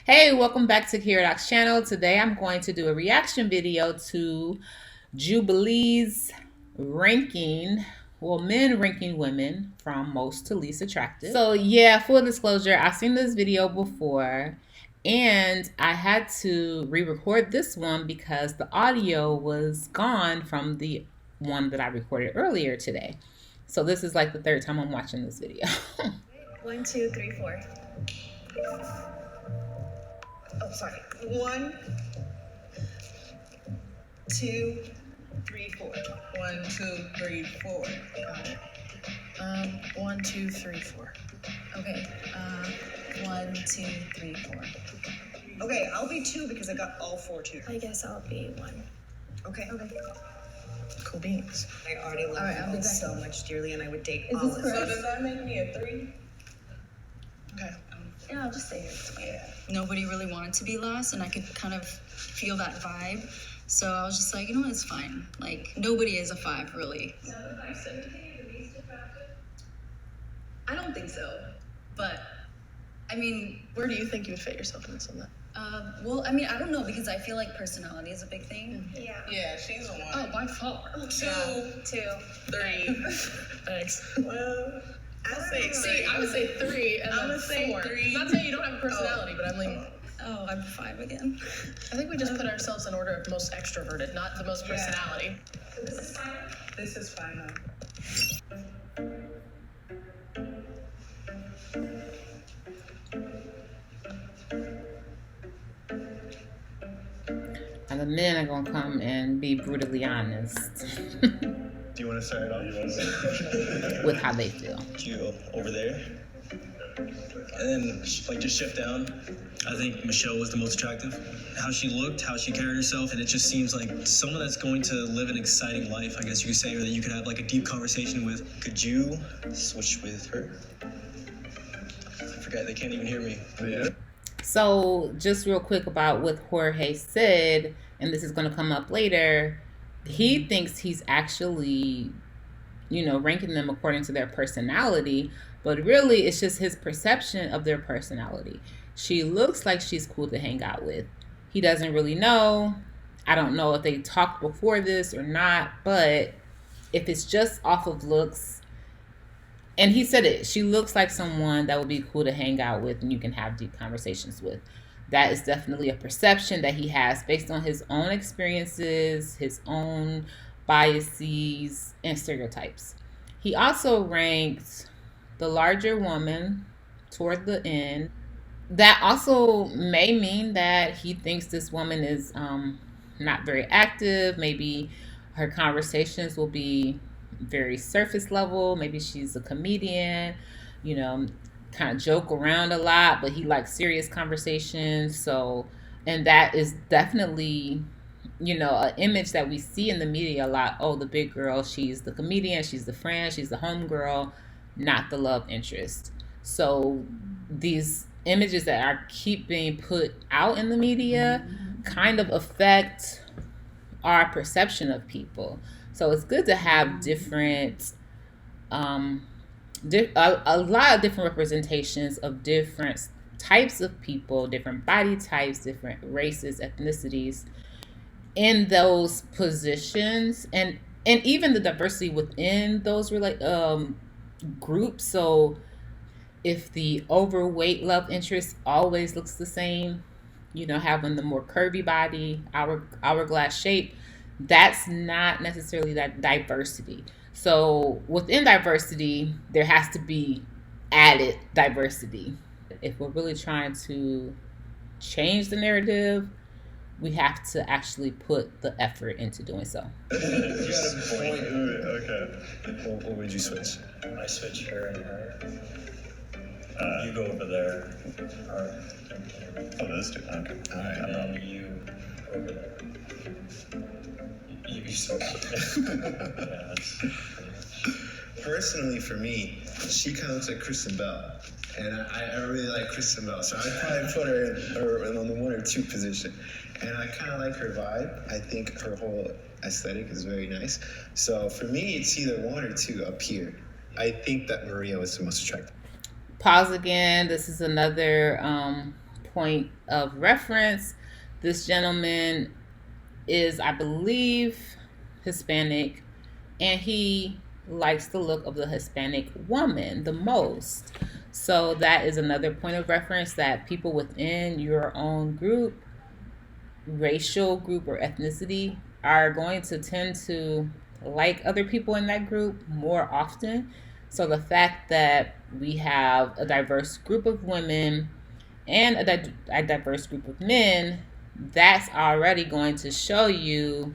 Hey, welcome back to Kiradoc's channel. Today I'm going to do a reaction video to Jubilee's ranking, men ranking women from most to least attractive. So yeah, full disclosure, I've seen this video before and I had to re-record this one because the audio was gone from the one that I recorded earlier today. So this is like the third time I'm watching this video. 1, 2, 3, 4. Oh, sorry. 1, 2, 3, 4. 1, 2, 3, 4. Got it. 1, 2, 3, 4. Okay. 1, 2, 3, 4. Okay, I'll be 2 because I got all 4 too. I guess I'll be 1. Okay. Cool beans. I already love Alright, I'll be you back. so much dearly, and I would date Is all this of correct? you. So does that make me a 3? Okay. Yeah, I'll just say it. Yeah. Nobody really wanted to be last, and I could kind of feel that vibe. So I was just like, you know what, it's fine. Like, nobody is a 5, really. I don't think so. But, I mean, Where do you think you would fit yourself in this on that? well, I mean, I don't know, because I feel like personality is a big thing. Yeah. Yeah, she's a 1. Oh, by far. 2, 2. 3. Thanks. Well, I'll say 3. See, I would say 3 and I'm then gonna say 4. 3. Not saying you don't have a personality, but I'm like, Oh, I'm 5 again. I think we just put ourselves in order of most extroverted, not the most Yeah. personality. This is final. And the men are gonna come and be brutally honest Do you want to start it off? with how they feel. You over there. And then, like, just shift down. I think Michelle was the most attractive. How she looked, how she carried herself, and it just seems like someone that's going to live an exciting life, I guess you could say, or that you could have, like, a deep conversation with. Could you switch with her? I forget, they can't even hear me. Yeah. So just real quick about what Jorge said, and this is going to come up later, he thinks he's actually, ranking them according to their personality, but really it's just his perception of their personality. She looks like she's cool to hang out with. He doesn't really know. I don't know if they talked before this or not, but if it's just off of looks, and he said it, she looks like someone that would be cool to hang out with and you can have deep conversations with. That is definitely a perception that he has based on his own experiences, his own biases, and stereotypes. He also ranked the larger woman toward the end. That also may mean that he thinks this woman is not very active. Maybe her conversations will be very surface level. Maybe she's a comedian, kind of joke around a lot, but he likes serious conversations. So, and that is definitely, an image that we see in the media a lot. Oh, the big girl, she's the comedian, she's the friend, she's the homegirl, not the love interest. So these images that are keep being put out in the media kind of affect our perception of people. So it's good to have different, a lot of different representations of different types of people, different body types, different races, ethnicities in those positions, and even the diversity within those groups. So if the overweight love interest always looks the same, having the more curvy body, hourglass shape, that's not necessarily that diversity. So within diversity, there has to be added diversity. If we're really trying to change the narrative, we have to actually put the effort into doing so. You got a point. Okay. What would you switch? I switch her and her. You go over there. Oh, those two. Okay. All right. And then you over there. You switch. Yeah, that's Personally, for me, she kind of looks like Kristen Bell, and I really like Kristen Bell, so I'd probably put her in on the 1 or 2 position. And I kind of like her vibe. I think her whole aesthetic is very nice. So for me, it's either 1 or 2 up here. I think that Maria was the most attractive. Pause again. This is another point of reference, this gentleman is, I believe, Hispanic, and he likes the look of the Hispanic woman the most. So that is another point of reference, that people within your own group, racial group or ethnicity, are going to tend to like other people in that group more often. So the fact that we have a diverse group of women and a diverse group of men, that's already going to show you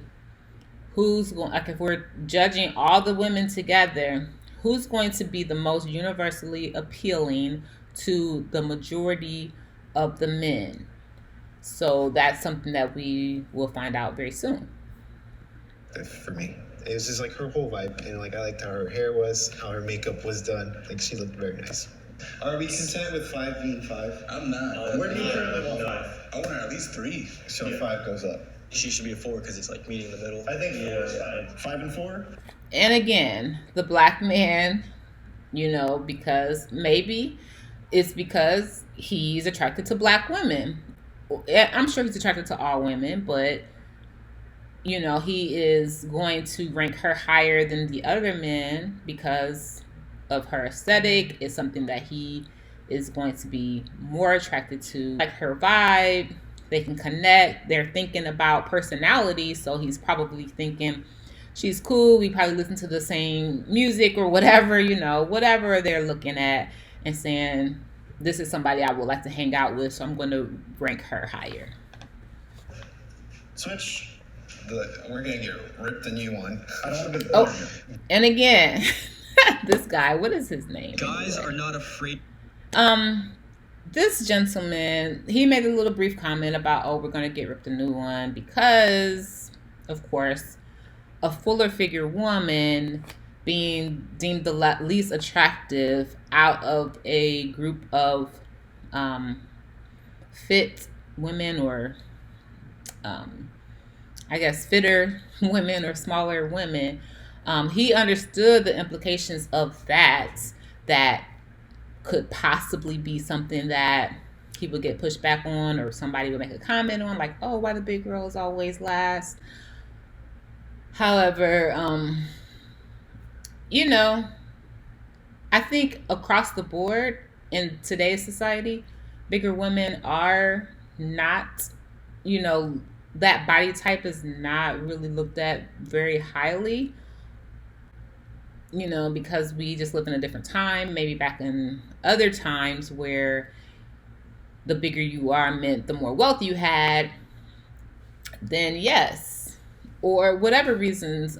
who's going, like if we're judging all the women together, who's going to be the most universally appealing to the majority of the men. So that's something that we will find out very soon. For me, it was just like her whole vibe, and like I liked how her hair was, how her makeup was done. Like she looked very nice. Are we content with 5 being 5? I'm not. Where do you currently want 5? I want her at least 3. So 5 goes up. She should be a 4 because it's like meeting in the middle. I think 4 is fine. 5 and 4. And again, the black man, you know, because maybe it's because he's attracted to black women. I'm sure he's attracted to all women, but you know, he is going to rank her higher than the other men because of her aesthetic. It's something that he is going to be more attracted to, like her vibe. They can connect. They're thinking about personality, so he's probably thinking she's cool. We probably listen to the same music or whatever, you know, whatever they're looking at and saying, this is somebody I would like to hang out with, so I'm going to rank her higher. Switch. We're gonna get ripped a new one. I don't want to be. Oh, and again, this guy, what is his name? Guys are not afraid. This gentleman, he made a little brief comment about, oh, we're gonna get ripped a new one because, of course, a fuller figure woman being deemed the least attractive out of a group of fit women, or I guess fitter women or smaller women. He understood the implications of that could possibly be something that he would get pushed back on, or somebody would make a comment on, like, oh, why the big girls always last. However, you know, I think across the board in today's society, bigger women are not, you know, that body type is not really looked at very highly, you know, because we just live in a different time. Maybe back in other times where the bigger you are meant the more wealth you had, then yes, or whatever reasons,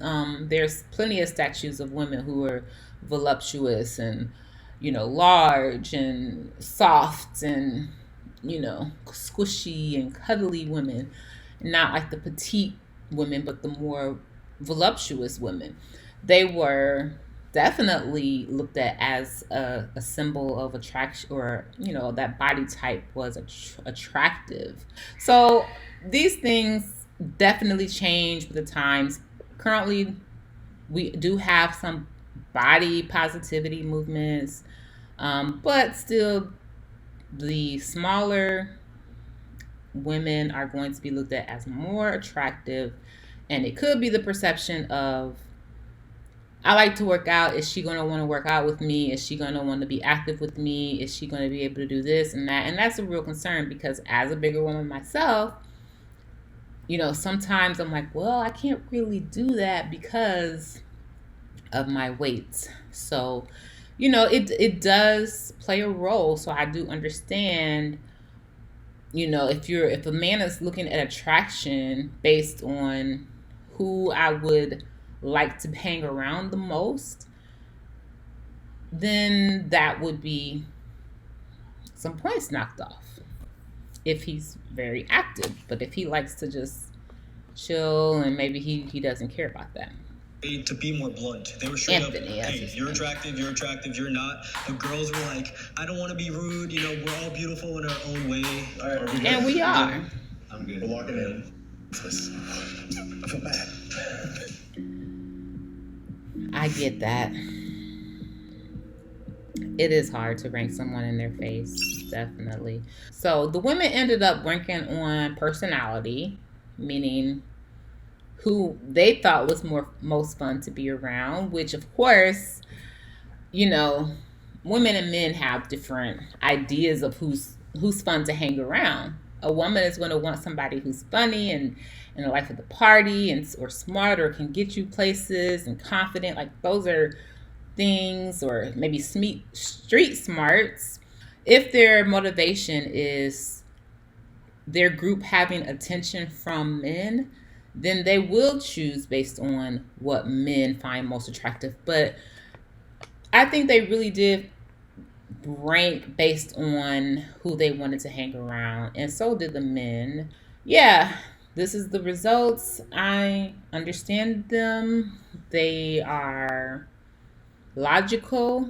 there's plenty of statues of women who are voluptuous and, you know, large and soft and, you know, squishy and cuddly women. Not like the petite women, but the more voluptuous women. They were definitely looked at as a symbol of attraction, or, you know, that body type was attractive. So these things definitely change with the times. Currently, we do have some body positivity movements, but still the smaller women are going to be looked at as more attractive, and it could be the perception of, I like to work out. Is she going to want to work out with me? Is she going to want to be active with me? Is she going to be able to do this and that? And that's a real concern, because as a bigger woman myself, you know, sometimes I'm like, well, I can't really do that because of my weight. So, you know, it does play a role. So I do understand, you know, if a man is looking at attraction based on who I would like to hang around the most, then that would be some points knocked off if he's very active. But if he likes to just chill and maybe he doesn't care about that. To be more blunt, they were straight Anthony, up, hey, you're attractive, you're not. But girls were like, I don't want to be rude, you know, we're all beautiful in our own way. All right, are we And we are. I'm good. We're locking in. I feel bad. I get that. It is hard to rank someone in their face, definitely. So the women ended up ranking on personality, meaning who they thought was most fun to be around, which of course, you know, women and men have different ideas of who's fun to hang around. A woman is going to want somebody who's funny and the life of the party and or smart or can get you places and confident. Like those are things, or maybe street smarts. If their motivation is their group having attention from men, then they will choose based on what men find most attractive. But I think they really did rank based on who they wanted to hang around, and so did the men. Yeah, this is the results. I understand them. They are logical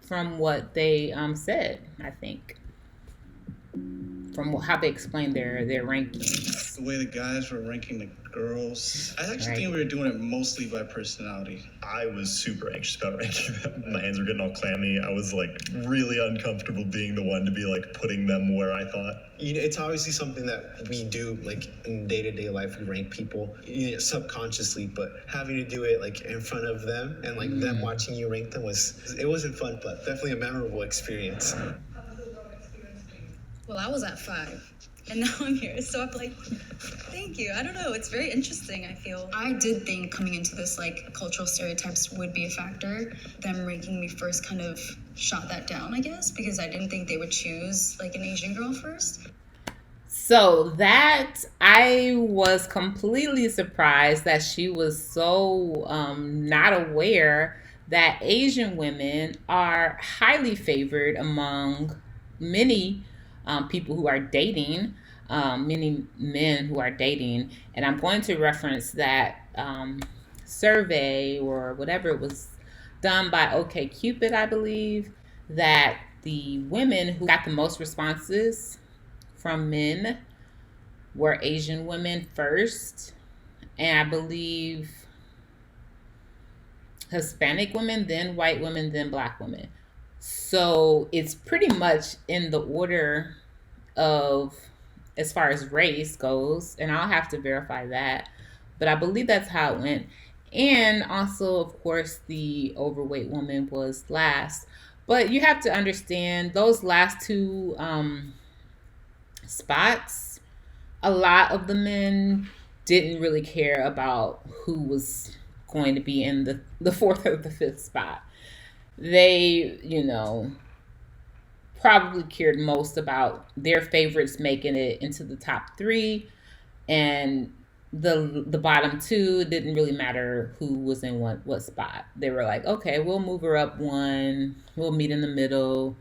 from what they said, I think, from how they explained their rankings. The way the guys were ranking the girls, I actually think we were doing it mostly by personality. I was super anxious about ranking them. My hands were getting all clammy. I was like really uncomfortable being the one to be like putting them where I thought. You know, it's obviously something that we do like in day-to-day life. We rank people, you know, subconsciously, but having to do it like in front of them and like them watching you rank them wasn't fun, but definitely a memorable experience. Well, I was at 5, and now I'm here, so I'm like, thank you. I don't know, it's very interesting, I feel. I did think coming into this, like, cultural stereotypes would be a factor. Them ranking me first kind of shot that down, I guess, because I didn't think they would choose, like, an Asian girl first. So that, I was completely surprised that she was so not aware that Asian women are highly favored among many people who are dating, many men who are dating. And I'm going to reference that survey or whatever it was done by OkCupid, I believe, that the women who got the most responses from men were Asian women first, and I believe Hispanic women, then white women, then black women. So it's pretty much in the order of as far as race goes, and I'll have to verify that, but I believe that's how it went. And also, of course, the overweight woman was last. But you have to understand those last two spots, a lot of the men didn't really care about who was going to be in the fourth or the fifth spot. They, you know, probably cared most about their favorites making it into the top 3, and the bottom 2 didn't really matter who was in what spot. They were like, okay, we'll move her up 1, we'll meet in the middle.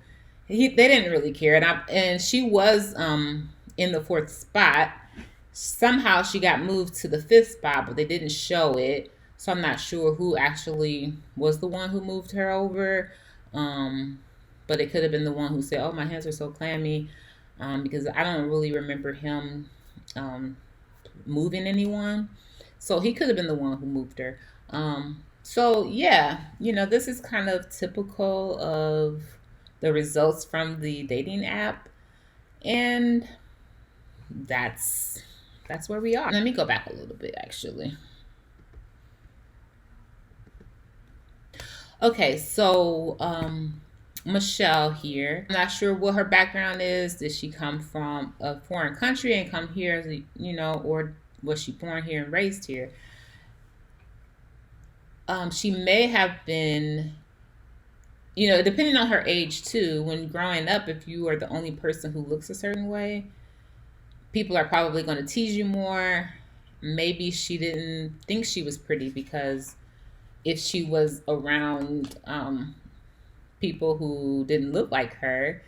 They didn't really care, and she was in the 4th spot. Somehow she got moved to the 5th spot, but they didn't show it. So I'm not sure who actually was the one who moved her over. But it could have been the one who said, oh, my hands are so clammy, because I don't really remember him moving anyone. So he could have been the one who moved her. So yeah, you know, this is kind of typical of the results from the dating app. And that's where we are. Let me go back a little bit, actually. Okay, so Michelle here. I'm not sure what her background is. Did she come from a foreign country and come here, you know, or was she born here and raised here? She may have been, you know, depending on her age too, when growing up, if you are the only person who looks a certain way, people are probably going to tease you more. Maybe she didn't think she was pretty because if she was around people who didn't look like her,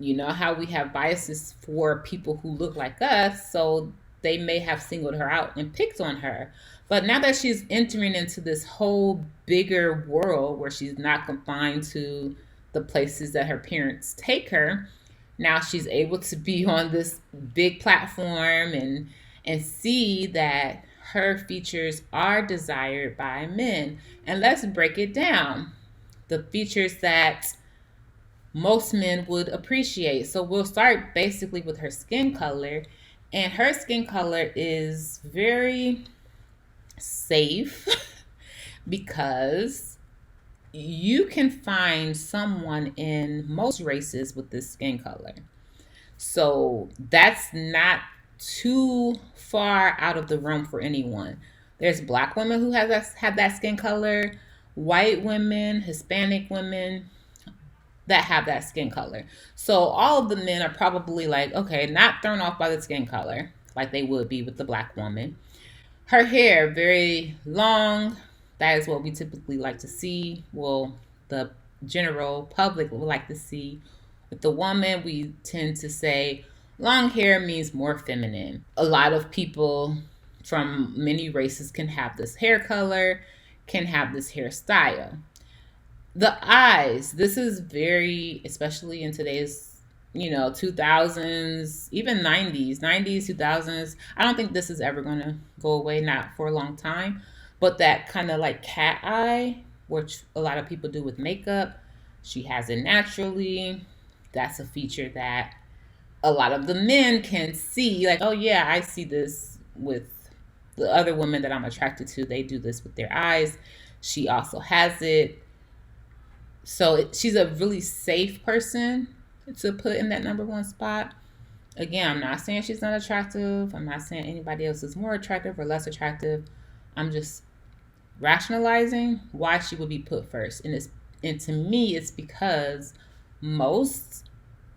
you know how we have biases for people who look like us, so they may have singled her out and picked on her. But now that she's entering into this whole bigger world where she's not confined to the places that her parents take her, now she's able to be on this big platform and see that her features are desired by men. And let's break it down. the features that most men would appreciate. So we'll start basically with her skin color. And her skin color is very safe because you can find someone in most races with this skin color. So that's not too far out of the realm for anyone. There's black women who have that skin color, white women, Hispanic women that have that skin color. So all of the men are probably like, okay, not thrown off by the skin color like they would be with the black woman. Her hair, very long. That is what we typically like to see. Well, the general public would like to see. With the woman, we tend to say long hair means more feminine. A lot of people from many races can have this hair color, can have this hairstyle. The eyes, this is very, especially in today's, 2000s, even 90s, 2000s. I don't think this is ever going to go away, not for a long time. But that kind of like cat eye, which a lot of people do with makeup, she has it naturally. That's a feature that a lot of the men can see. Like, oh yeah, I see this with the other women that I'm attracted to. They do this with their eyes. She also has it. So she's a really safe person to put in that number one spot. Again, I'm not saying she's not attractive. I'm not saying anybody else is more attractive or less attractive. I'm just rationalizing why she would be put first. And to me, it's because most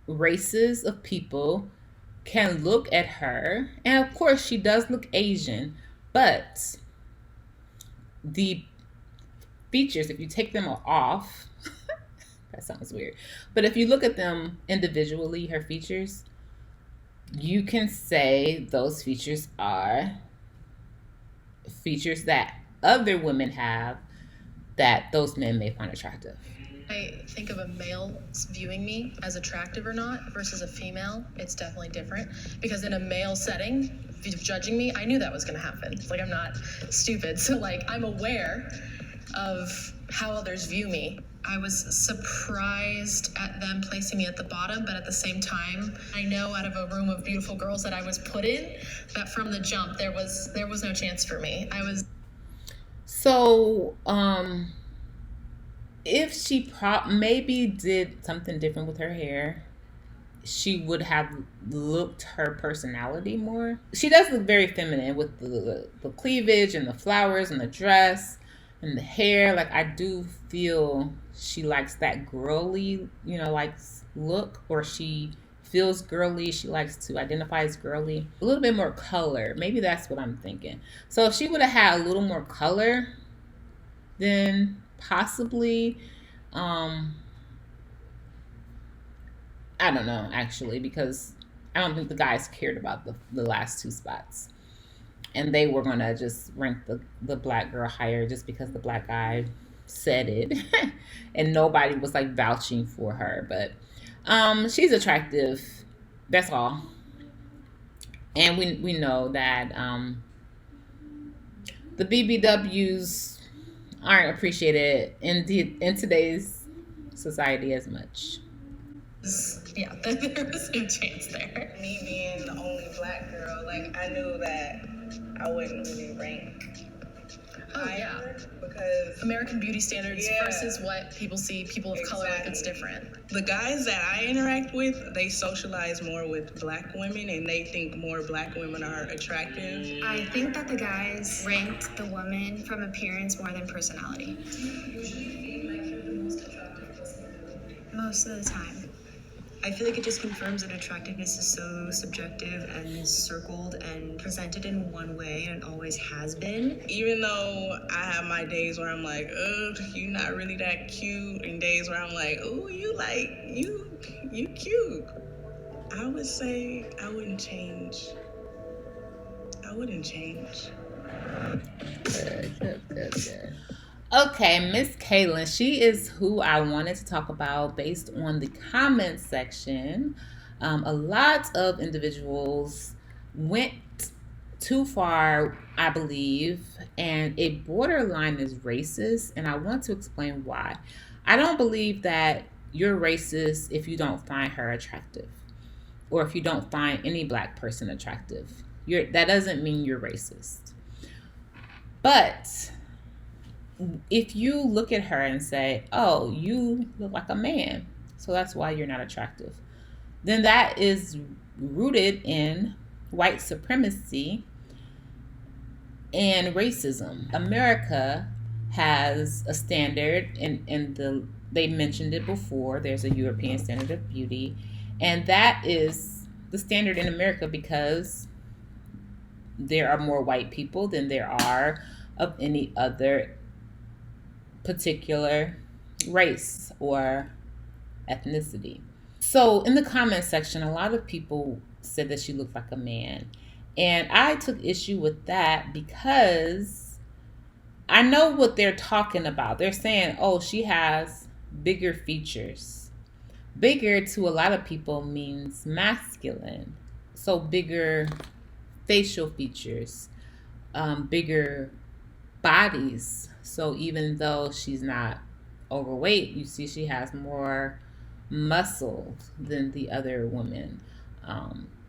races of people can look at her, and of course she does look Asian, but the features, if you take them off, that sounds weird, but if you look at them individually, her features, you can say those features are features that other women have that those men may find attractive. I think of a male viewing me as attractive or not versus a female, it's definitely different. Because in a male setting, judging me, I knew that was going to happen. Like, I'm not stupid. So, like, I'm aware of how others view me. I was surprised at them placing me at the bottom, but at the same time, I know out of a room of beautiful girls that I was put in, that from the jump, there was no chance for me. So, if she maybe did something different with her hair, she would have looked her personality more. She does look very feminine with the cleavage and the flowers and the dress and the hair. Like, I do feel she likes that girly, like look, or she feels girly. She likes to identify as girly. A little bit more color. Maybe that's what I'm thinking. So if she would have had a little more color, then possibly, I don't know, actually, because I don't think the guys cared about the last two spots. And they were going to just rank the black girl higher just because the black guy said it. And nobody was like vouching for her. But she's attractive. That's all. And we know that the BBWs aren't appreciated in today's society as much. Yeah, there was no chance there. Me being the only black girl, like, I knew that I wouldn't really rank higher because American beauty standards Yeah. versus what people see, people of color, like, it's different. The guys that I interact with, they socialize more with black women and they think more black women are attractive. I think that the guys ranked the woman from appearance more than personality. Most of the time. I feel like it just confirms that attractiveness is so subjective and circled and presented in one way and always has been. Even though I have my days where I'm like, ugh, you not really that cute, and days where I'm like, oh, you cute. I would say I wouldn't change. Good. Okay, Miss Kaylin, she is who I wanted to talk about based on the comment section. A lot of individuals went too far, I believe, and it borderline is racist, and I want to explain why. I don't believe that you're racist if you don't find her attractive, or if you don't find any black person attractive. That doesn't mean you're racist. But if you look at her and say, oh, you look like a man, so that's why you're not attractive, then that is rooted in white supremacy and racism. America has a standard, they mentioned it before, there's a European standard of beauty, and that is the standard in America because there are more white people than there are of any other particular race or ethnicity. So in the comment section, a lot of people said that she looked like a man. And I took issue with that because I know what they're talking about. They're saying, oh, she has bigger features. Bigger to a lot of people means masculine. So bigger facial features, bigger bodies. So even though she's not overweight, you see she has more muscle than the other women.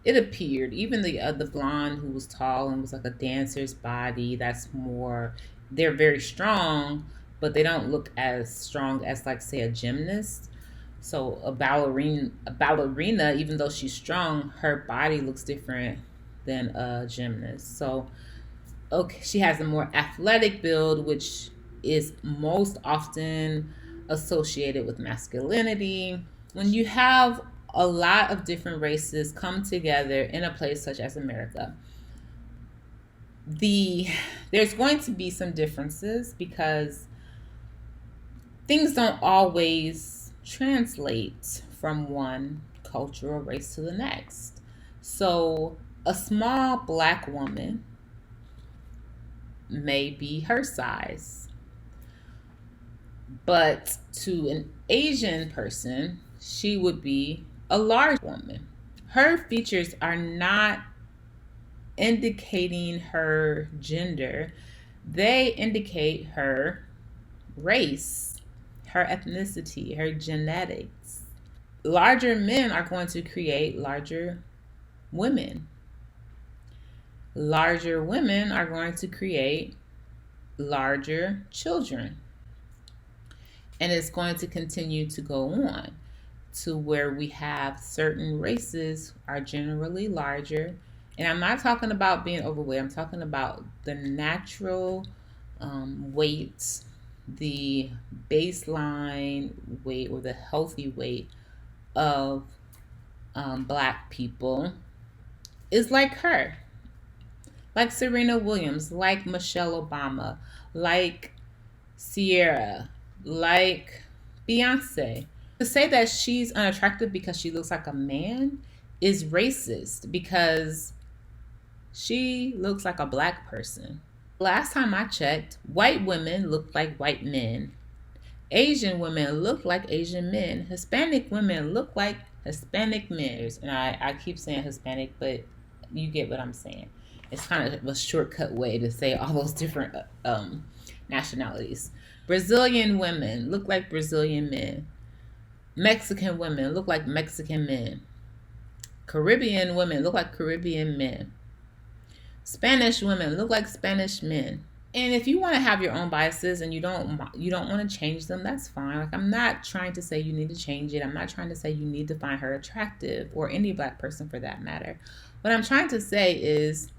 It appeared, even the blonde who was tall and was like a dancer's body, that's more, they're very strong, but they don't look as strong as, like, say, a gymnast. So a ballerina, even though she's strong, her body looks different than a gymnast. So okay, she has a more athletic build, which is most often associated with masculinity. When you have a lot of different races come together in a place such as America, there's going to be some differences because things don't always translate from one culture or race to the next. So a small black woman may be her size, but to an Asian person, she would be a large woman. Her features are not indicating her gender. They indicate her race, her ethnicity, her genetics. Larger men are going to create larger women. Larger women are going to create larger children. And it's going to continue to go on to where we have certain races are generally larger. And I'm not talking about being overweight. I'm talking about the natural weight, the baseline weight, or the healthy weight of black people is like her. Like Serena Williams, like Michelle Obama, like Sierra, like Beyonce. To say that she's unattractive because she looks like a man is racist because she looks like a black person. Last time I checked, white women look like white men. Asian women look like Asian men. Hispanic women look like Hispanic men. And I keep saying Hispanic, but you get what I'm saying. It's kind of a shortcut way to say all those different nationalities. Brazilian women look like Brazilian men. Mexican women look like Mexican men. Caribbean women look like Caribbean men. Spanish women look like Spanish men. And if you want to have your own biases and you don't want to change them, that's fine. Like, I'm not trying to say you need to change it. I'm not trying to say you need to find her attractive, or any black person for that matter. What I'm trying to say is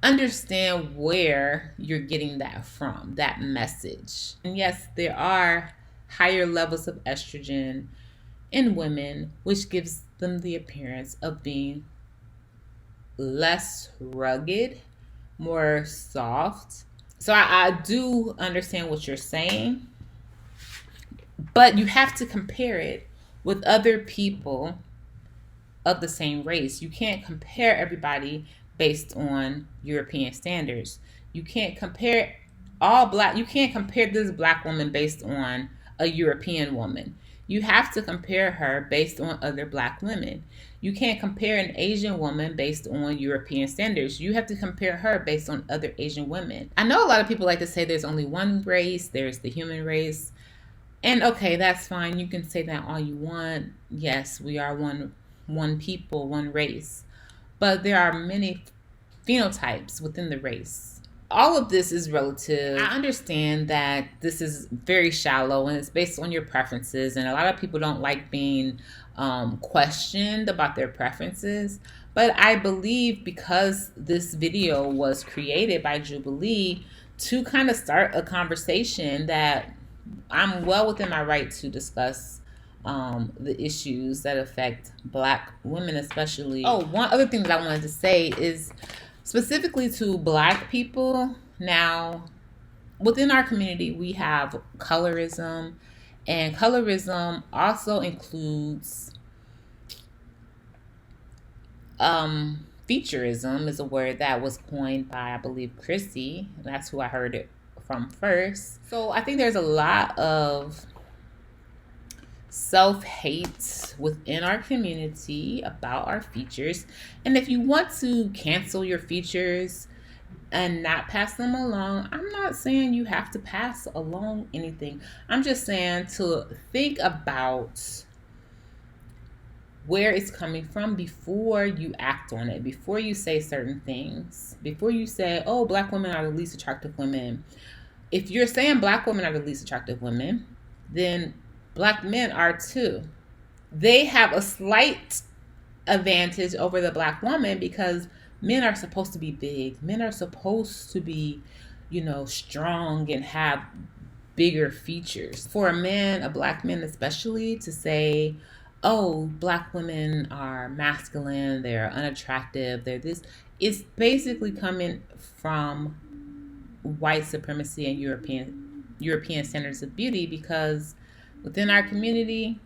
understand where you're getting that from, that message. And yes, there are higher levels of estrogen in women, which gives them the appearance of being less rugged, more soft. So I do understand what you're saying, but you have to compare it with other people of the same race. You can't compare everybody based on European standards. You can't compare you can't compare this black woman based on a European woman. You have to compare her based on other black women. You can't compare an Asian woman based on European standards. You have to compare her based on other Asian women. I know a lot of people like to say there's only one race, there's the human race. And okay, that's fine. You can say that all you want. Yes, we are one people, one race. But there are many phenotypes within the race. All of this is relative. I understand that this is very shallow and it's based on your preferences, and a lot of people don't like being questioned about their preferences. But I believe because this video was created by Jubilee to kind of start a conversation, that I'm well within my right to discuss the issues that affect Black women, especially. Oh, one other thing that I wanted to say is specifically to Black people. Now, within our community, we have colorism, and colorism also includes featureism is a word that was coined by, I believe, Chrissy. That's who I heard it from first. So I think there's a lot of self-hate within our community about our features. And if you want to cancel your features and not pass them along, I'm not saying you have to pass along anything. I'm just saying to think about where it's coming from before you act on it, before you say certain things, before you say, oh, Black women are the least attractive women. If you're saying Black women are the least attractive women, then Black men are too. They have a slight advantage over the Black woman because men are supposed to be big. Men are supposed to be, strong and have bigger features. For a man, a Black man especially, to say, oh, Black women are masculine, they're unattractive, they're this, it's basically coming from white supremacy and European standards of beauty, because within our community,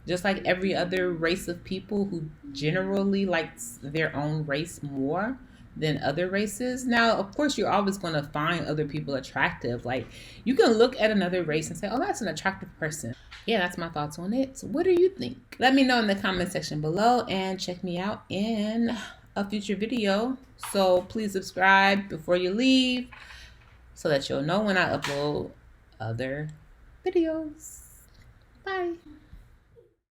just like every other race of people who generally likes their own race more than other races. Now, of course, you're always going to find other people attractive. Like, you can look at another race and say, oh, that's an attractive person. Yeah, that's my thoughts on it. So what do you think? Let me know in the comment section below, and check me out in a future video. So please subscribe before you leave so that you'll know when I upload other videos. Bye.